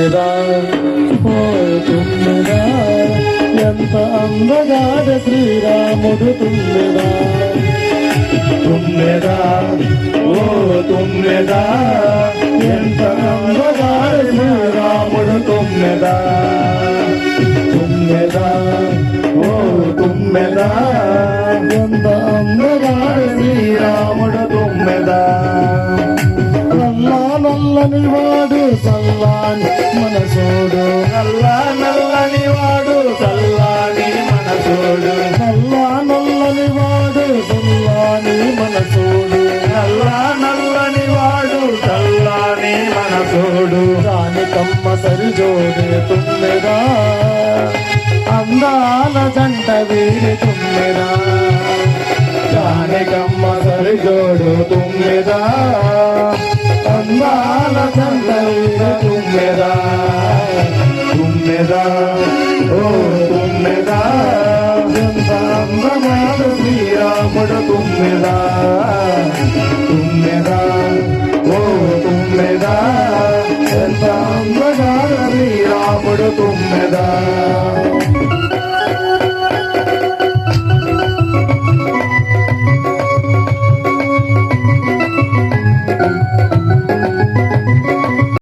తుమ్మెదా ఓ తుమ్మెదా ఎంత అందగాడ శ్రీరాముడు తుమ్మెదా తుమ్మెదా ఓ తుమ్మెదా ఎంత అందగాడ శ్రీరాముడు తుమ్మెదా తుమ్మెదా ఓ తుమ్మెదా ఎంత అందగాడ శ్రీరాముడు తుమ్మెదా నల్లని వాడు చల్లాని మనసోడు నల్లని వాడు చల్లాని మనసోడు నల్లని వాడు చల్లాని మనసోడు నల్లని వాడు చల్లాని మనసోడు దానికమ్మ సరిజోడు తుమ్మెదా అందాల జంట వీరి తుమ్మెదా దానికమ్మ సరిజోడు తుమ్మెదా అందాల చందైన తుమ్మెదా తుమ్మెదా ఓ తుమ్మెదా ఎంత అందమైన శ్రీరాముడు తుమ్మెదా తుమ్మెదా ఓ తుమ్మెదా ఎంత అందమైన శ్రీరాముడు తుమ్మెదా